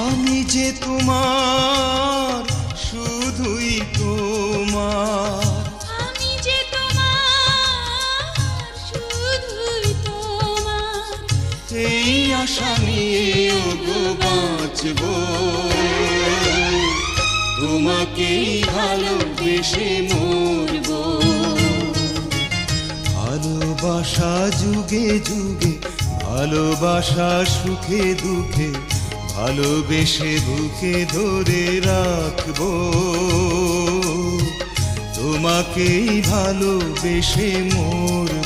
আমি যে তোমার, শুধুই তোমার, আমি যে তোমার, শুধুই তোমার, এই আশা নিয়ে ওগো বাঁচবো, তোমাকেই ভালোবেসে মরবো। ভালোবাসা যুগে যুগে, ভালোবাসা সুখে দুঃখে, ভালোবেসে বুকে ধরে রাখবো, তোমাকেই ভালোবেসে মরবো।